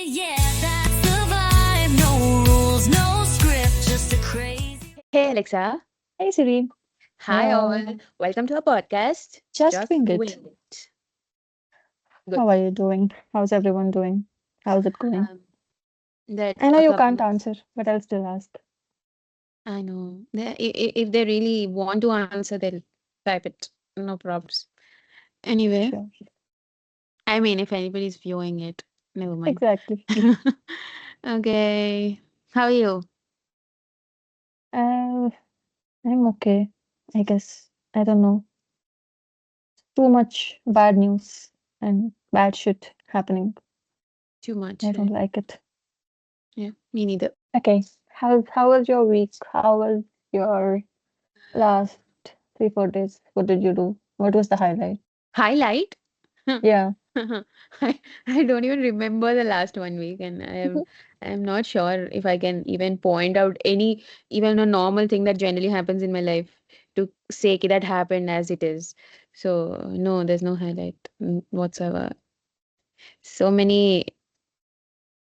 Yeah, that's the vibe. No rules, no script, just a crazy. Hey Alexa. Hey Siri. Hi Hello. all. Welcome to our podcast. Just Just wing wing it. it. Good. How are you doing? How's everyone doing? How's it going? Um, that I know a you couple can't of answer, but I'll still ask. I know. If they really want to answer, they'll type it. No probs. Anyway, Sure. I mean, if anybody's viewing it, never mind. Exactly. Okay. How are you? Uh, I'm okay, I guess. I don't know. Too much bad news and bad shit happening. Too I much. don't like it. Yeah, me neither. Okay. How was your week? How was your last 3, 4 days? What did you do? What was the highlight? Highlight? Yeah. I don't even remember the last 1 week, and I'm not sure if I can even point out any even a normal thing that generally happens in my life to say that happened as it is. So no, there's no highlight whatsoever. So many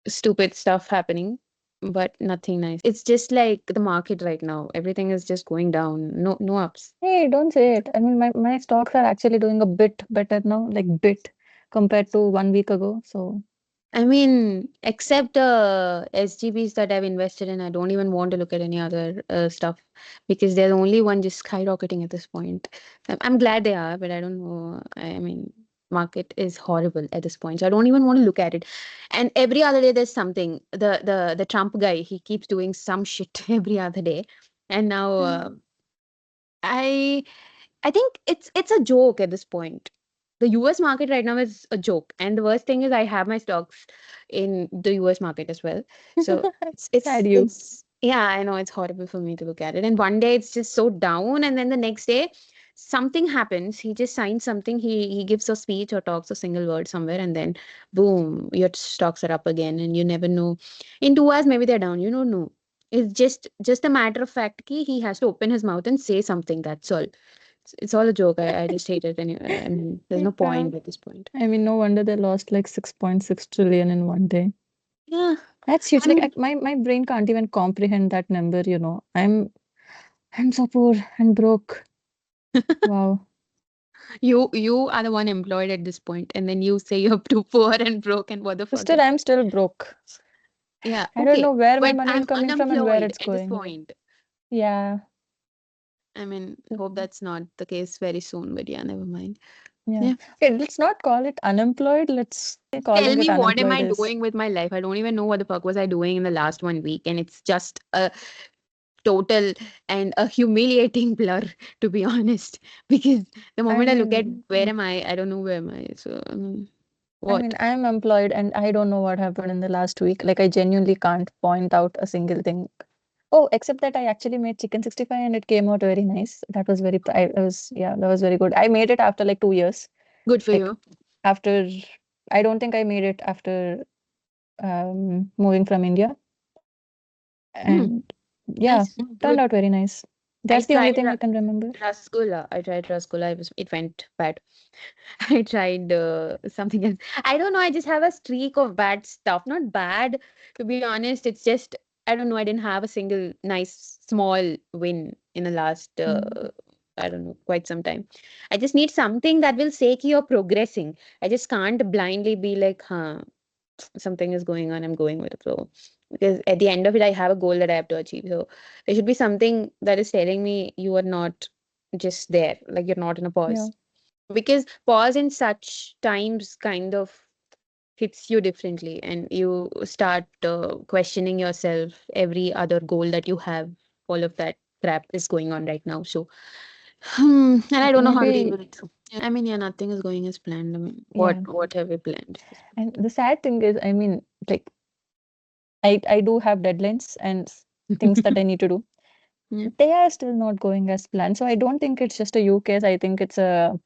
stupid stuff happening, but nothing nice. It's just like the market right now. Everything is just going down. No ups. Hey, don't say it. I mean, my stocks are actually doing a bit better now, like bit compared to 1 week ago. So, I mean, except SGBs that I've invested in, I don't even want to look at any other stuff because there's only one just skyrocketing at this point. I'm glad they are, but I don't know. I mean, market is horrible at this point, so I don't even want to look at it. And every other day there's something. The Trump guy, he keeps doing some shit every other day, and now Mm. I I think it's a joke at this point. The US market right now is a joke. And the worst thing is I have my stocks in the US market as well. So it's Sad it's you. it's yeah, I know it's horrible for me to look at it. And one day it's just so down, and then the next day something happens. He just signs something, he gives a speech or talks a single word somewhere, and then boom, your stocks are up again, and you never know. In 2 hours maybe they're down. You don't know. It's just a matter of fact ki he has to open his mouth and say something. That's all. It's all a joke. I just hate it anyway. I mean, there's no Yeah. point at this point. I mean, no wonder they lost like 6.6 trillion in one day. Yeah. That's huge. Like And my brain can't even comprehend that number, you know. I'm so poor and broke. Wow. you are the one employed at this point, and then you say you're too poor and broke, and what the fuck Still, is I'm that? still broke. Yeah, I don't okay. know where my But money is I'm coming from and where unemployed it's at this going. point. Yeah. I mean, hope that's not the case very soon, but yeah, never mind. Yeah. Yeah. Okay, let's not call it unemployed. Let's say Tell calling it me what am unemployed I is. doing with my life? I don't even know what the fuck was I doing in the last 1 week, and it's just a total and a humiliating blur, to be honest. Because the I moment I look at mean, where am I don't know where am I. So I mean, I mean, what? I'm employed and I don't know what happened in the last week. Like, I genuinely can't point out a single thing. Oh, except that I actually made chicken 65 and it came out very nice. That was very, I was, yeah, that was very good. I made it after like 2 years. Good for Like, you. after, I don't think I made it after moving from India. Hmm, And yeah, nice. turned Good. out very nice. I That's the only tried thing I can remember. rasgulla. I tried rasgulla. It went bad. I tried something else. I don't know. I just have a streak of bad stuff. Not bad, to be honest. It's just I don't know. I didn't have a single nice small win in the last Mm. I don't know, quite some time. I just need something that will say ki you're progressing. I just can't blindly be like, huh, something is going on. I'm going with the flow. Because at the end of it, I have a goal that I have to achieve. So there should be something that is telling me you are not just there, like you're not in a Yeah. pause. Because pause in such times kind of hits you differently, and you start questioning yourself, every other goal that you have. All of that crap is going on right now. So, and I don't know how to deal Maybe, with it. I mean, yeah, nothing is going as planned. I mean, what yeah. what have we planned? And the sad thing is, I mean, like, I do have deadlines and things that I need to do. Yeah. They are still not going as planned. So I don't think it's just a you case. I think it's a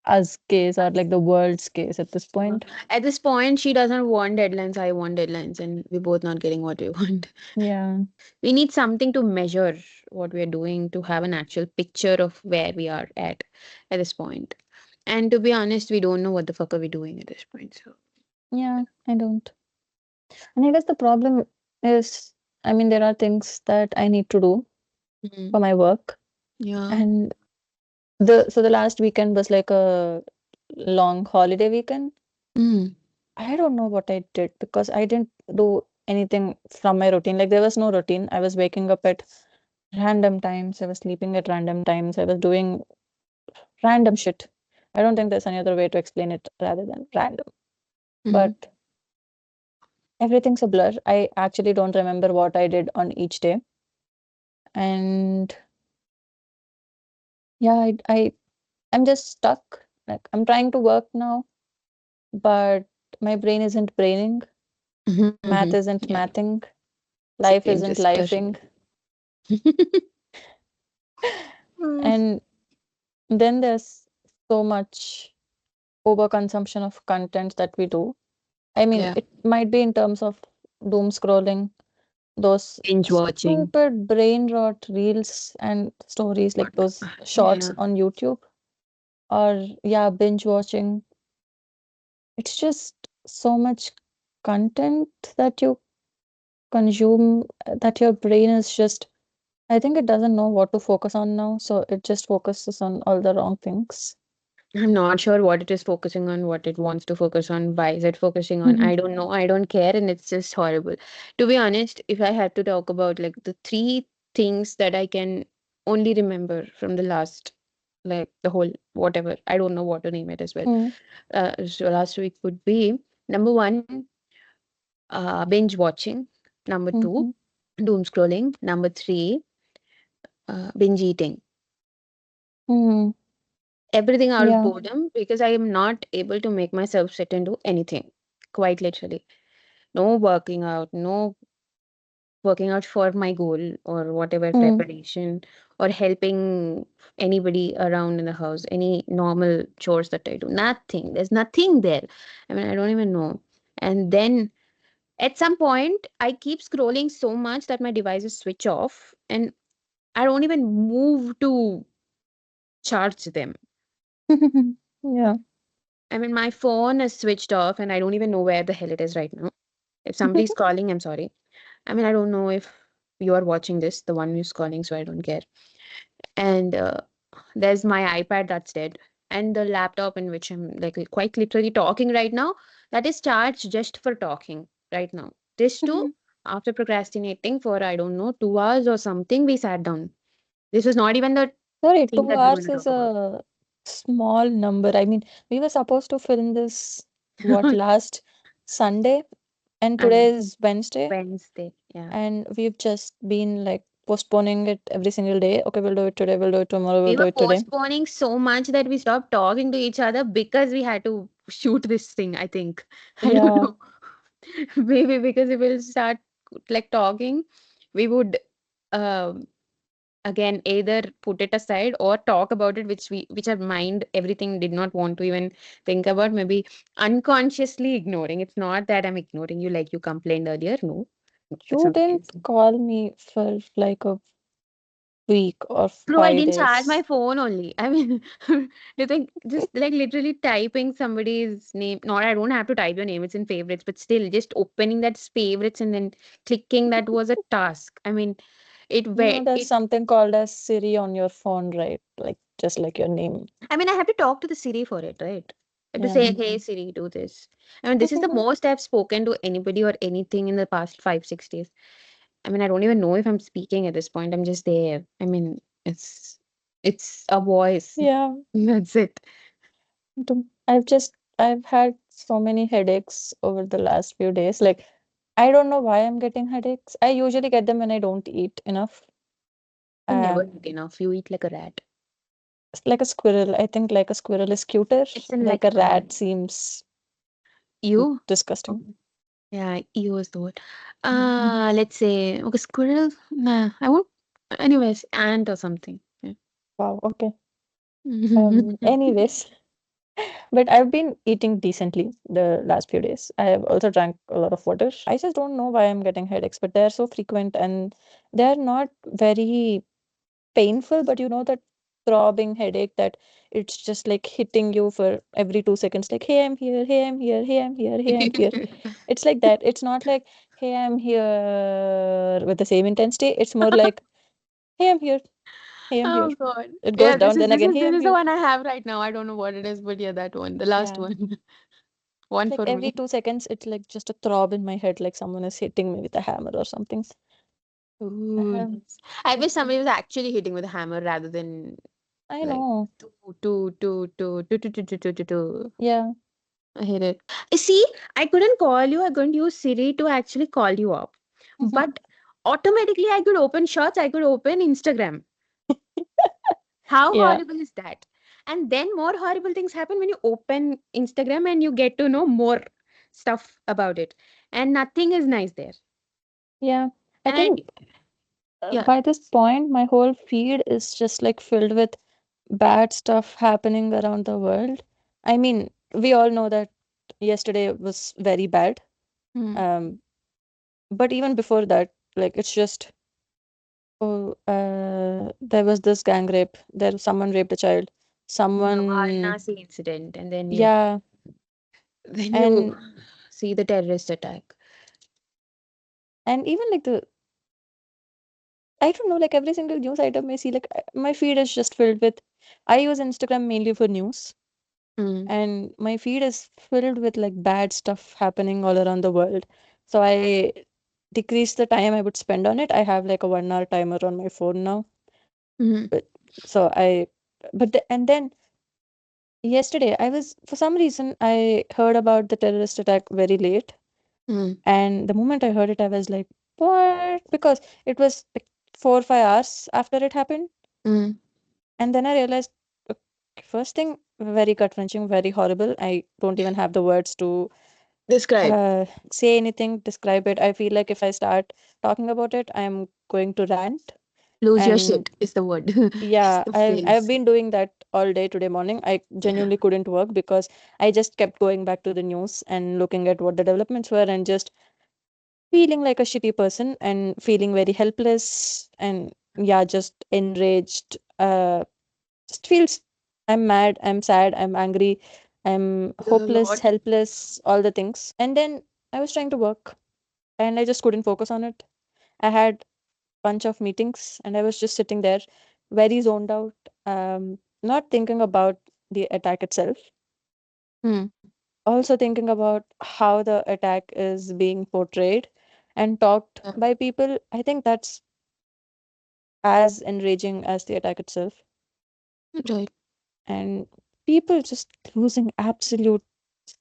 us case or like the world's case at this Uh, point. At this point, she doesn't want deadlines. I want deadlines, and we're both not getting what we want. Yeah. We need something to measure what we are doing to have an actual picture of where we are at this point. And to be honest, we don't know what the fuck are we doing at this point. So Yeah, I don't. And I guess the problem is, I mean, there are things that I need to do Mm. for my work. Yeah. And the last weekend was like a long holiday weekend. Mm. I don't know what I did because I didn't do anything from my routine. Like there was no routine. I was waking up at random times. I was sleeping at random times. I was doing random shit. I don't think there's any other way to explain it rather than random. Mm. But everything's a blur. I actually don't remember what I did on each day. And yeah, I'm just stuck. Like I'm trying to work now, but my brain isn't braining. Mm-hmm. Math isn't Yeah. mathing. Life Same isn't sister. lifing. And then there's so much overconsumption of content that we do. I mean, Yeah. it might be in terms of doom scrolling, those Binge watching. stupid brain rot reels and stories like those shorts Yeah. on YouTube, or yeah, binge watching. It's just so much content that you consume that your brain is just, I think it doesn't know what to focus on now, so it just focuses on all the wrong things. I'm not sure what it is focusing on, what it wants to focus on, why is it focusing on. Mhm. I don't know. I don't care, and it's just horrible. To be honest, if I had to talk about like the three things that I can only remember from the last, like the whole whatever, I don't know what to name it as well. Mm, So last week would be number one, binge watching. Number two, mhm, doom scrolling. Number three, binge eating. mm, Everything out of yeah. boredom because I am not able to make myself sit and do anything. Quite literally. No working out, no working out for my goal or whatever Mm, preparation or helping anybody around in the house, any normal chores that I do. Nothing. There's nothing there. I mean, I don't even know. And then at some point, I keep scrolling so much that my devices switch off and I don't even move to charge them. yeah. I mean, my phone is switched off and I don't even know where the hell it is right now. If somebody's calling, I'm sorry. I mean, I don't know if you are watching this, the one who's calling, so I don't care. And there's my iPad that's dead. And the laptop in which I'm like quite literally talking right now, that is charged just for talking right now. This too, Mhm. after procrastinating for, I don't know, 2 hours or something, we sat down. This was not even the Sorry, thing two that we're going hours to is talk about. a small number. I mean, we were supposed to film this, what, last Sunday, and I know. today is Wednesday, Wednesday. Yeah. and we've just been like postponing it every single day. Okay, we'll do it today, we'll do it tomorrow, we'll We do were it today. postponing so much that we stopped talking to each other because we had to shoot this thing, I think. I don't Yeah. know. Maybe because if we'll start like talking, we would um again either put it aside or talk about it, which our mind everything did not want to even think about, maybe unconsciously ignoring. It's not that I'm ignoring you like you complained earlier. No, no, that's You not the didn't case. call me for like a week or Bro, I five didn't charge my days. phone only. I mean, do you think just like literally typing somebody's name? Not, I don't have to type your name, it's in favorites, but still just opening that favorites and then clicking that was a task. I mean, There's it something called as Siri on your phone, right? Like just like your name. I mean, I have to talk to the Siri for it, right? I have to Yeah. say, hey Siri, do this. I mean, this is the most I've spoken to anybody or anything in the past 5, 6 days. I mean, I don't even know if I'm speaking at this point. I'm just there. I mean, it's a voice. Yeah. That's it. I've had so many headaches over the last few days. Like I don't know why I'm getting headaches. I usually get them when I don't eat enough. You never Um, eat enough. You eat like a rat. it's like a squirrel. I think like a squirrel is cuter. It's in Like like a rat seems you. disgusting. Okay. Yeah, you was the word. Let's say okay, squirrel. Nah, I won't. Anyways, ant or something. Yeah. Wow. Okay. Anyways, but I've been eating decently the last few days. I have also drank a lot of water. I just don't know why I'm getting headaches, but they're so frequent and they're not very painful, but you know that throbbing headache that it's just like hitting you for every 2 seconds, like, hey, I'm here, hey, I'm here, hey, I'm here, hey, I'm here. It's like that. It's not like, hey, I'm here with the same intensity. It's more like, hey, I'm here, hey, I'm here. Oh God. It goes Yeah, down, then again, hey, this I'm is the here. one I have right now. I don't know what it is, but yeah, that one, the last Yeah. one. It's One like for every me. 2 seconds, it's like just a throb in my head, like someone is hitting me with a hammer or something. Ooh, Um, nice. I wish somebody was actually hitting with a hammer rather than I like know. two, two, two, two, two, two, two, two, two, two, two. Yeah. I hate it. See, I couldn't call you. I couldn't use Siri to actually call you up. But automatically, I could open shots. I could open Instagram. How Yeah. horrible is that? And then more horrible things happen when you open Instagram and you get to know more stuff about it. And nothing is nice there. Yeah. I think And yeah. by this point, my whole feed is just like filled with bad stuff happening around the world. I mean, we all know that yesterday was very bad. Hmm. Um, but even before that, like it's just, oh, there was this gang rape. There someone raped a child. The Someone, Varanasi incident, and then you yeah, then you and see the terrorist attack. even like the, I don't know, like every single news item I see, like my feed is just filled with. I use Instagram mainly for news, Hmm. and my feed is filled with like bad stuff happening all around the world. So I decrease the time I would spend on it. I have like a 1 hour timer on my phone now. Hmm. But so I, and then yesterday I was, for some reason I heard about the terrorist attack very late, Hmm. and the moment I heard it, I was like, what? Because it was like 4 or 5 hours after it happened. Hmm. And then I realized, okay, first thing, very gut wrenching, very horrible. I don't even have the words to Describe. say anything, describe it. I feel like if I start talking about it, I'm going to rant. Lose your And shit is the word. It's yeah, the I've phrase. been doing that all day today morning. I genuinely couldn't work because I just kept going back to the news and looking at what the developments were and just feeling like a shitty person and feeling very helpless and yeah, just enraged. Just feels, I'm mad, I'm sad, I'm angry, I'm There's a hopeless, lot. helpless, all the things. And then I was trying to work and I just couldn't focus on it. I had bunch of meetings and I was just sitting there very zoned out, not thinking about the attack itself, Hmm. also thinking about how the attack is being portrayed and talked Yeah. by people. I think that's as enraging as the attack itself. Right. And people just losing absolute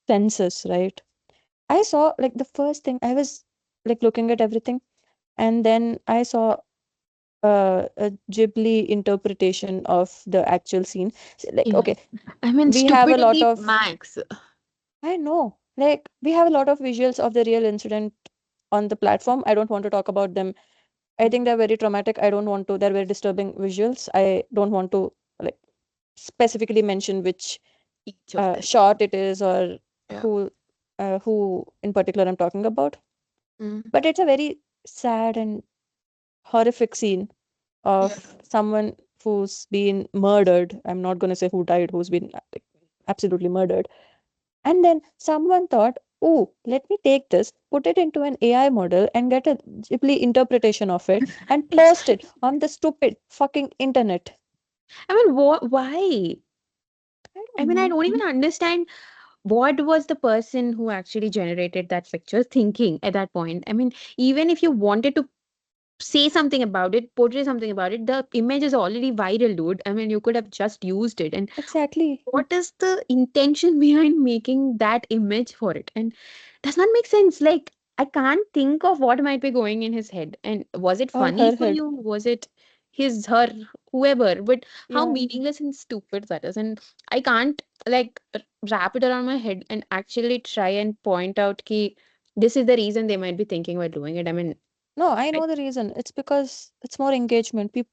senses, right? I saw like the first thing I was like looking at everything, and then I saw a Ghibli interpretation of the actual scene. Like, Yeah. okay, I mean, we have a lot stupidity of, max. I know, like we have a lot of visuals of the real incident on the platform. I don't want to talk about them. I think they're very traumatic. I don't want to. They're very disturbing visuals. I don't want to like specifically mention which Each of them. shot it is or Yeah. who who in particular I'm talking about. Mm. But it's a very sad and horrific scene Yeah. of someone who's been murdered. I'm not going to say who died, who's been like, absolutely murdered. And then someone thought, oh, let me take this, put it into an AI model and get a Ghibli interpretation of it and post it Exactly. on the stupid fucking internet. I mean, why? I I don't mean, I know. don't even understand what was the person who actually generated that picture thinking at that point. I mean, even if you wanted to say something about it, portray something about it, the image is already viral, dude. I mean, you could have just used it. And Exactly. what is the intention behind making that image for it? And does not make sense. Like, I can't think of what might be going in his head. And was it Or funny her for head. you? Was it his, her, whoever? But how Yeah. meaningless and stupid that is. And I can't like wrap it around my head and actually try and point out ki this is the reason they might be thinking about doing it. I mean, No, I I, know the reason. It's because it's more engagement. People,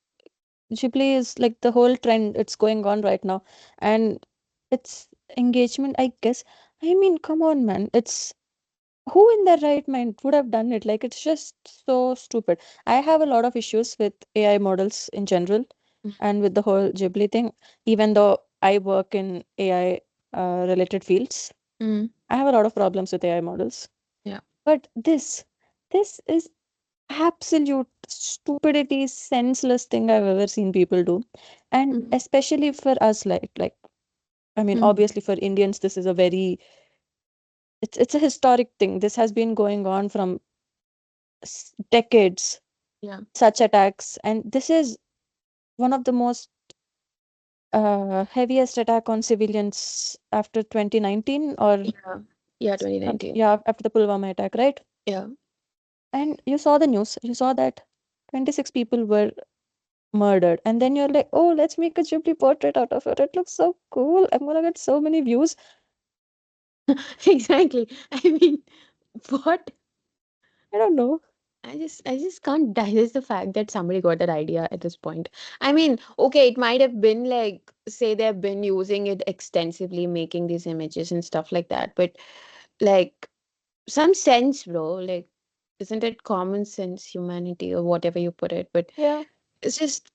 Ghibli is like the whole trend. It's going on right now, and it's engagement. I guess. I mean, come on, man. It's who in their right mind would have done it? Like, it's just so stupid. I have a lot of issues with AI models in general. and with the whole Ghibli thing, even though I work in AI related fields, Mm. I have a lot of problems with AI models. Yeah. But this is absolute stupidity, senseless thing I've ever seen people do. And Mm. especially for us, like I mean, Mm. obviously for Indians, this is a very it's a historic thing. This has been going on from decades, Yeah. such attacks, and this is one of the most heaviest attack on civilians after 2019 or Yeah. Yeah. 2019. yeah, after the Pulwama attack, right? Yeah. And you saw the news, you saw that 26 people were murdered, and then you're like, oh, let's make a Ghibli portrait out of it. It looks so cool. I'm gonna get so many views. Exactly. I mean, what? I don't know. I just can't digest the fact that somebody got that idea at this point. I mean, okay, it might have been like, say they've been using it extensively, making these images and stuff like that, but like some sense, bro. Like, isn't it common sense, humanity, or whatever you put it? But Yeah. it's just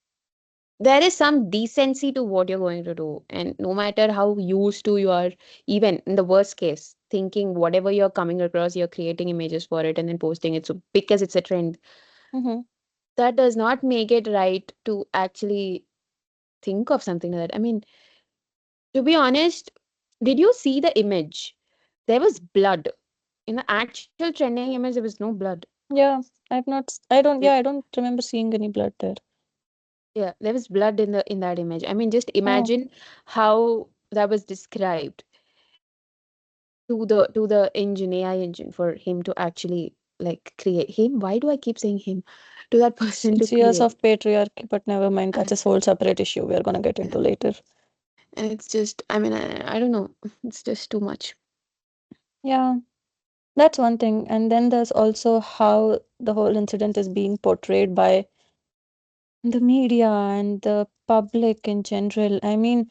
there is some decency to what you're going to do, and no matter how used to you are, even in the worst case, thinking whatever you're coming across, you're creating images for it and then posting it. So because it's a trend, Mm-hmm. that does not make it right to actually think of something like that. I mean, to be honest, did you see the image? There was blood. In the actual trending image, there was no blood. Yeah. I don't, Yeah, yeah, I don't remember seeing any blood there. yeah, there was blood in that image. I mean, just Oh. imagine how that was described to the engine, AI engine, for him to actually like create him. Why do I keep saying him? To that person to It's years create. of patriarchy, but never mind. And, That's a whole separate issue we're gonna get into later. and it's just, I mean, I don't know. It's just too much. Yeah, that's one thing. And then there's also how the whole incident is being portrayed by the media and the public in general. I mean,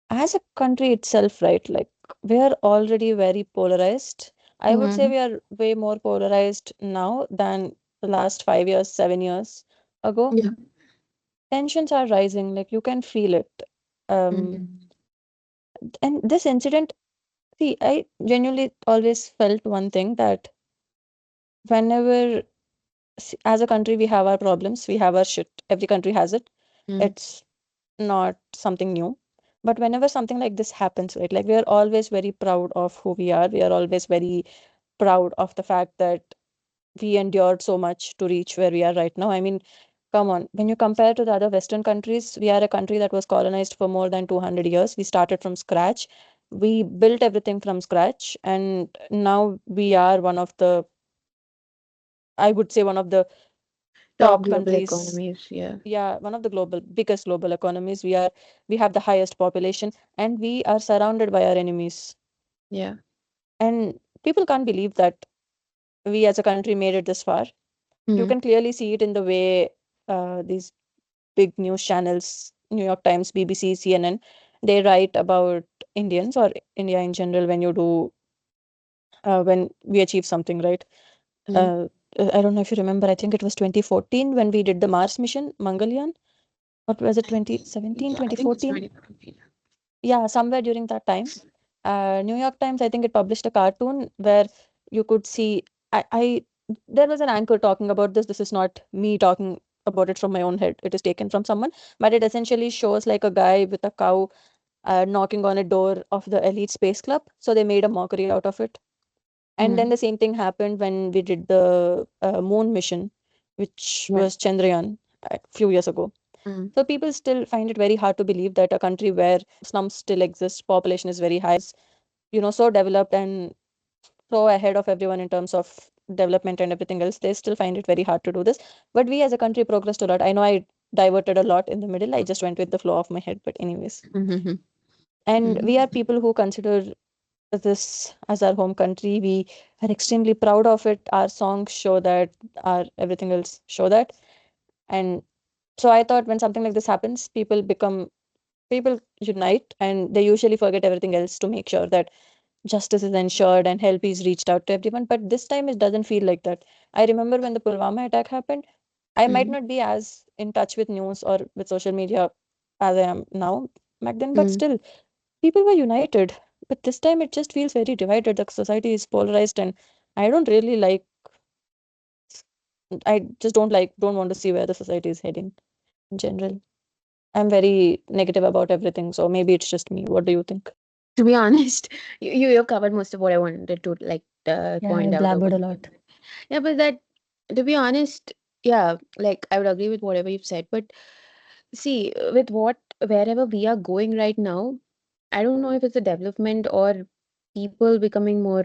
as a country itself, right? Like, we are already very polarized. I would say Mm-hmm. we are way more polarized now than the last 5 years, 7 years ago. Yeah. Tensions are rising, like, you can feel it. Um, Mm-hmm. and this incident, see, I genuinely always felt one thing that whenever, as a country, we have our problems, we have our shit. Every country has it. It's not something new. But whenever something like this happens, right, like we are always very proud of who we are. We are always very proud of the fact that we endured so much to reach where we are right now. I mean, come on, when you compare to the other Western countries, we are a country that was colonized for more than 200 years. We started from scratch. We built everything from scratch. And now we are one of the, I would say, one of the Top top global countries. economies. Yeah. Yeah, one of the biggest global economies. We have the highest population, and we are surrounded by our enemies. Yeah. And people can't believe that we as a country made it this far. You Mm. can clearly see it in the way these big news channels, New York Times, BBC, CNN, they write about Indians or India in general when you do when we achieve something, right? Mm. Uh, I don't know if you remember. I think it was 2014 when we did the Mars mission, Mangalyaan. What was it, 2017, Yeah, I think it's 2014? 2014. Yeah, somewhere during that time. New York Times, I think it published a cartoon where you could see. I There was an anchor talking about this. This is not me talking about it from my own head. It is taken from someone, but it essentially shows like a guy with a cow knocking on a door of the elite space club. So they made a mockery out of it. And then Mm. the same thing happened when we did the moon mission, which Yeah. was Chandrayaan a few years ago. Mm. So people still find it very hard to believe that a country where slums still exist, population is very high, so developed and so ahead of everyone in terms of development and everything else, they still find it very hard to do this. But we as a country progressed a lot. I know I diverted a lot in the middle. I just went with the flow of my head, but anyways. Mm-hmm. And we are Mm-hmm. people who consider this as our home country. We are extremely proud of it. Our songs show that, our everything else show that. And so I thought when something like this happens, people unite and they usually forget everything else to make sure that justice is ensured and help is reached out to everyone. But this time it doesn't feel like that. I remember when the Pulwama attack happened, I might Mm, not be as in touch with news or with social media as I am now back then, but mm. still, people were united. But this time it just feels very divided. The society is polarized, and I don't really like, I just don't want to see where the society is heading in general. I'm very negative about everything, so maybe it's just me. What do you think? To be honest, you covered most of what I wanted to like Yeah, I point out or blabbered a want lot. yeah, but that to be honest, yeah, like I would agree with whatever you've said. But see, with what wherever we are going right now, I don't know if it's a development or people becoming more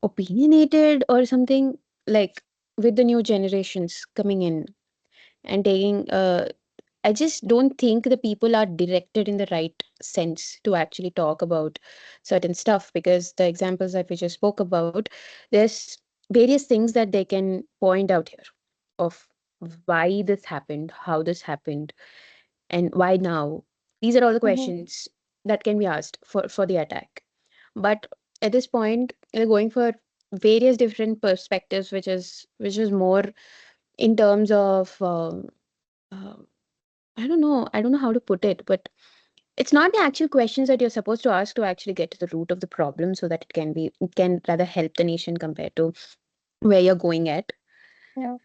opinionated or something like with the new generations coming in and taking I just don't think the people are directed in the right sense to actually talk about certain stuff because the examples that we just spoke about, there's various things that they can point out here of why this happened, how this happened, and why now. These are all the Mm-hmm. questions that can be asked for the attack. But at this point, they're going for various different perspectives, which is more in terms of uh, I don't know how to put it, but it's not the actual questions that you're supposed to ask to actually get to the root of the problem so that it can rather help the nation compared to where you're going at. Yeah.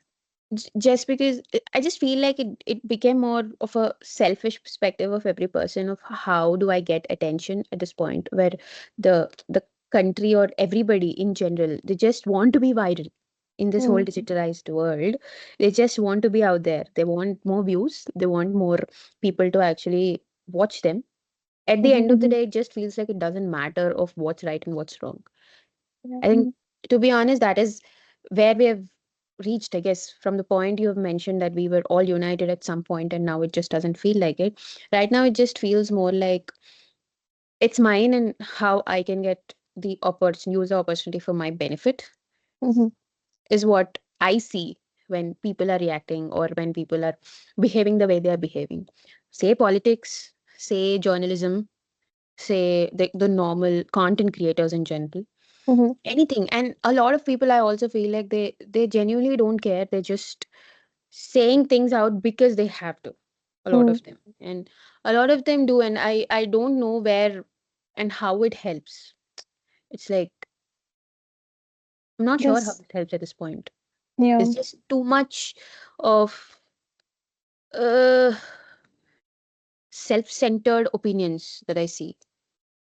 Just because I just feel like it became more of a selfish perspective of every person of how do I get attention at this point where the country or everybody in general, they just want to be viral in this whole Mm-hmm. digitalized world. They just want to be out there, they want more views, they want more people to actually watch them. At the Mm-hmm. end of the day, it just feels like it doesn't matter of what's right and what's wrong. Yeah. I think, to be honest, that is where we have reached, I guess, from the point you have mentioned that we were all united at some point and now it just doesn't feel like it. Right now, it just feels more like it's mine and how I can get the opportunity, use the opportunity for my benefit Mm-hmm. is what I see when people are reacting or when people are behaving the way they are behaving. Say politics, say journalism, say the normal content creators in general, Mm-hmm. anything. And a lot of people I also feel like they genuinely don't care, they're just saying things out because they have to, a lot Mm-hmm. of them, and a lot of them do, and I don't know where and how it helps. It's like I'm not sure how This, it helps at this point. yeah, There's just too much of uh self-centered opinions that I see,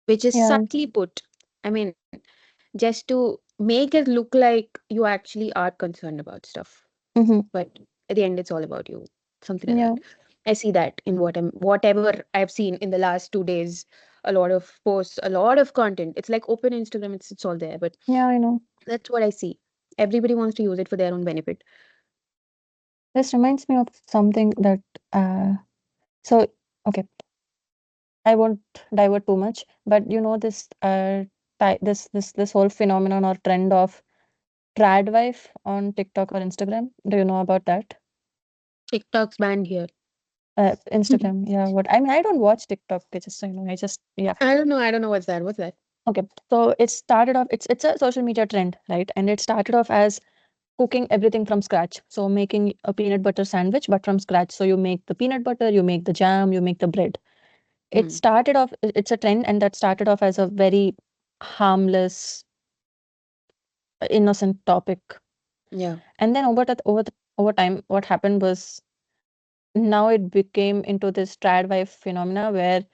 which is yeah. subtly put, I mean, just to make it look like you actually are concerned about stuff, Mm-hmm. but at the end it's all about you, something like Yeah. that. I see that in whatever I've seen in the last 2 days, a lot of posts, a lot of content. It's like open Instagram, it's all there, but Yeah, I know. that's what I see. Everybody wants to use it for their own benefit. This reminds me of something that, uh, so, okay, I won't divert too much, but this, this whole phenomenon or trend of trad wife on TikTok or Instagram. Do you know about that? TikTok's banned here. Instagram, yeah. What I mean, I don't watch TikTok. Just so you know, I just, yeah. I don't know what's that. Okay, so it started off. It's a social media trend, right? And it started off as cooking everything from scratch. So making a peanut butter sandwich, but from scratch. So you make the peanut butter, you make the jam, you make the bread. It Hmm. started off. It's a trend, and that started off as a very harmless, innocent topic. Yeah. And then over time, what happened was now it became into this trad wife phenomena where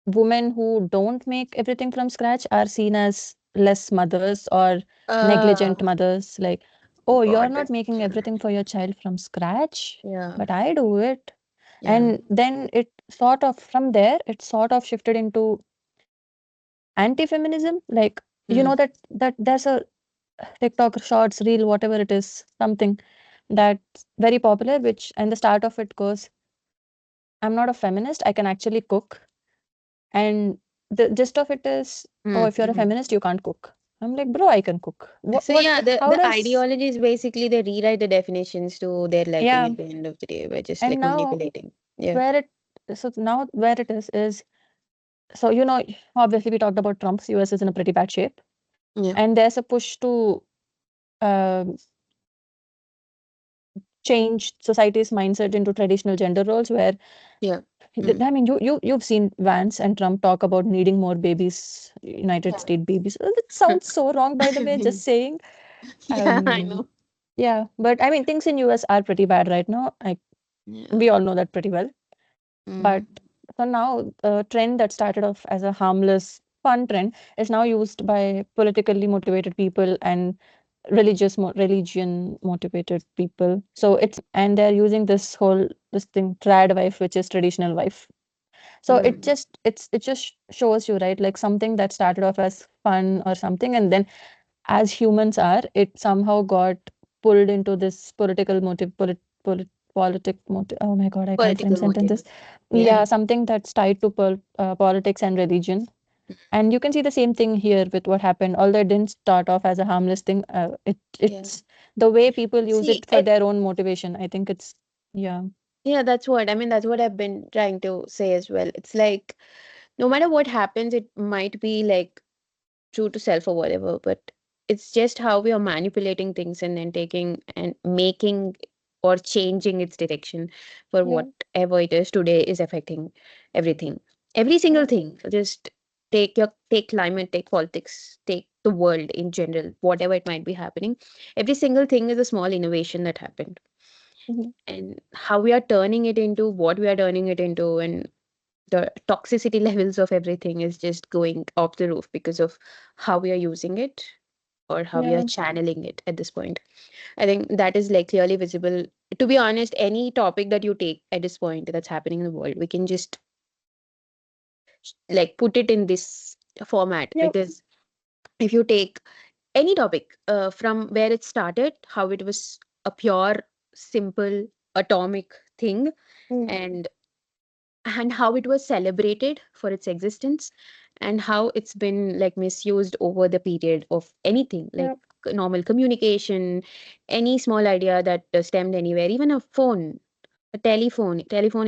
women who don't make everything from scratch are seen as less mothers or uh negligent mothers. Like, oh, you're God, not making everything for your child from scratch, yeah, but I do it. yeah. And then it sort of, from there, it sort of shifted into anti-feminism. Like, you Hmm. know that there's a TikTok shorts, reel, whatever it is, something that's very popular, which and the start of it goes, I'm not a feminist, I can actually cook. And the gist of it is, oh, Hmm. if you're a Hmm. feminist, you can't cook. I'm like, bro, I can cook. So yeah, How the does, ideology is basically they rewrite the definitions to their liking yeah. at the end of the day by just And like now manipulating. Yeah. where it, so now where it is, so, obviously we talked about Trump's US is in a pretty bad shape. Yeah. And there's a push to um change society's mindset into traditional gender roles where Yeah. Mm. I mean you've seen Vance and Trump talk about needing more babies, United Yeah. States babies. That sounds so wrong, by the way, just saying. Yeah, I um know. yeah, but I mean things in US are pretty bad right now. Yeah. We all know that pretty well. But Mm. so now the trend that started off as a harmless, fun trend is now used by politically motivated people and religion motivated people. So and they're using this thing trad wife, which is traditional wife. So Mm. it just shows you, right, like something that started off as fun or something, and then as humans are, it somehow got pulled into this political motive, politic motive. Oh my God, I can't frame Political sentences. motive. Yeah. Yeah, something that's tied to politics and religion. And you can see the same thing here with what happened. Although it didn't start off as a harmless thing, Yeah. it's the way people use See, it for their own motivation. I think it's yeah, yeah, that's what I mean. That's what I've been trying to say as well. It's like no matter what happens, it might be like true to self or whatever, but it's just how we are manipulating things and then taking and making or changing its direction for yeah, whatever it is today is affecting everything. Every single yeah, thing. Just take climate, take politics, take the world in general, whatever it might be happening. Every single thing is a small innovation that happened. mhm, And how we are turning it into what we are turning it into and the toxicity levels of everything is just going off the roof because of how we are using it or how we are yeah, channeling it at this point. I think that is like clearly visible. To be honest, any topic that you take at this point that's happening in the world, we can just like put it in this format yeah, because if you take any topic from where it started, how it was a pure, simple, atomic thing, mm, and how it was celebrated for its existence and how it's been like misused over the period of anything like yeah, normal communication, any small idea that stemmed anywhere, even a phone, a telephone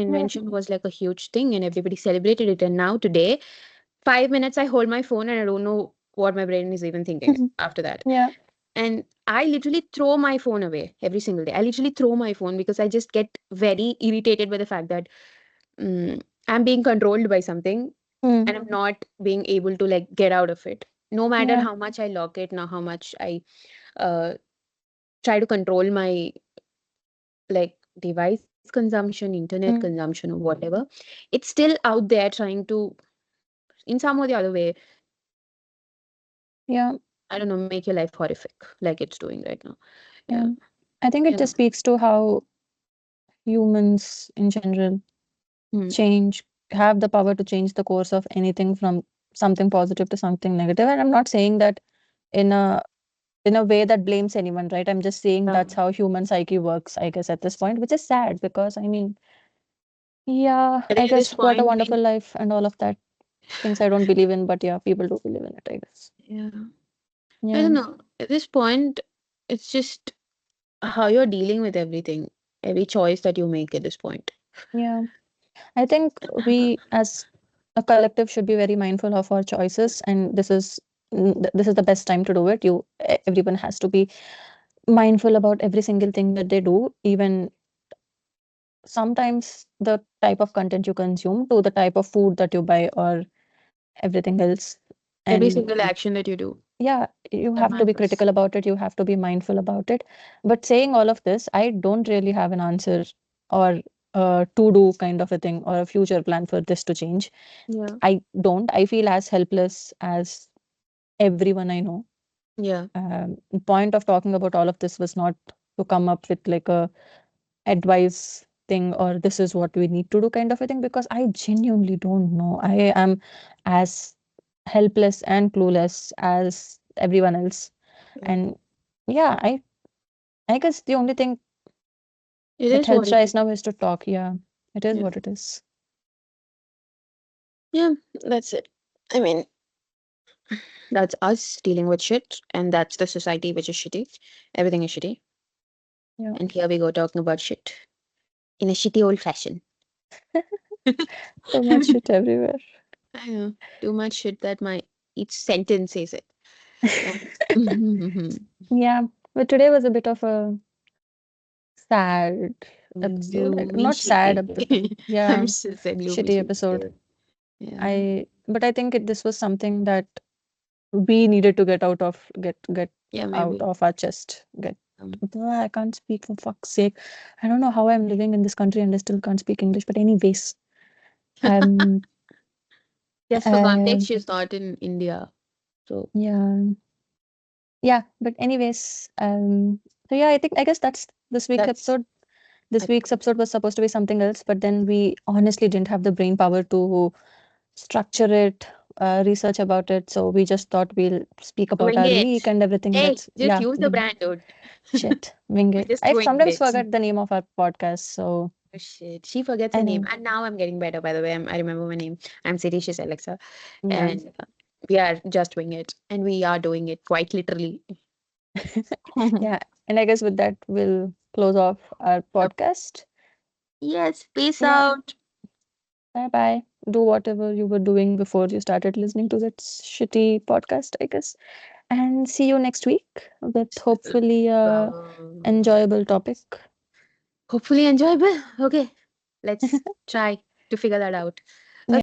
yeah, invention was like a huge thing and everybody celebrated it. And now today 5 minutes I hold my phone and I don't know what my brain is even thinking mhm, after that. yeah, And I literally throw my phone away every single day. I literally throw my phone because I just get very irritated by the fact that mm, I'm being controlled by something mm, and I'm not being able to like get out of it. No matter yeah, how much I lock it, now how much I uh, try to control my like device consumption, internet mm, consumption, or whatever, it's still out there trying to, in some or the other way, yeah, I don't know, make your life horrific like it's doing right now. yeah. Yeah, I think it you just know. speaks to how humans in general Hmm. change, have the power to change the course of anything from something positive to something negative. And I'm not saying that in a way that blames anyone, right? I'm just saying Yeah. that's how human psyche works, I guess, at this point, which is sad because I mean, yeah, I I think at guess this what a point, wonderful life and all of that. Things I don't believe in, but yeah, people do believe in it, I guess. yeah, I Yeah, don't know. At this point, it's just how you're dealing with everything, every choice that you make at this point. yeah. I think we as a collective should be very mindful of our choices, and this is the best time to do it. Everyone has to be mindful about every single thing that they do, even sometimes the type of content you consume to the type of food that you buy or everything else. Every And single action that you do yeah, you that have to be matters. critical about it, you have to be mindful about it. But saying all of this, I don't really have an answer or a to do kind of a thing or a future plan for this to change. Yeah. I feel as helpless as everyone I know. Yeah. The point of talking about all of this was not to come up with like a advice thing or this is what we need to do kind of a thing, because I genuinely don't know. I am as helpless and clueless as everyone else. Yeah. And yeah, I guess the only thing It that is what helps it right is. now is to talk. Yeah, it is Yeah. what it is. Yeah. That's it. I mean, that's us dealing with shit, and that's the society which is shitty. Everything is shitty. Yeah, And here we go talking about shit in a shitty old fashion. so much shit everywhere. I know. Too much shit that my each sentence says it. Yeah. Yeah, But today was a bit of a sad episode. Not sad, Shitty. yeah, I'm just saying gloomy shitty shitty. episode. Yeah. But I think this was something that we needed to get Yeah, out maybe. of our chest. Get. Um, I can't speak for fuck's sake. I don't know how I'm living in this country and I still can't speak English. But anyways, um, just for uh, context, she's not in India. So yeah, yeah. But anyways, so yeah, I guess that's this week's that's episode. I This week's think episode was supposed to be something else, but then we honestly didn't have the brain power to structure it, research about it. So we just thought we'll speak about wing our it. week and everything. Hey, That's just yeah, use the brand, dude. shit, wing We it. just I winged sometimes it. forget the name of our podcast. So Oh, shit. She forgets I her name. know. And now I'm getting better, by the way. I remember my name. I'm Siri, she's Alexa. Yeah. And we are just doing it. And we are doing it quite literally. Yeah. And I guess with that, we'll close off our Yep. podcast. Yes, peace Yeah. out. Bye bye. Do whatever you were doing before you started listening to that shitty podcast, I guess. And see you next week with hopefully a Uh, enjoyable topic. hopefully enjoyable. Okay, let's try to figure that out.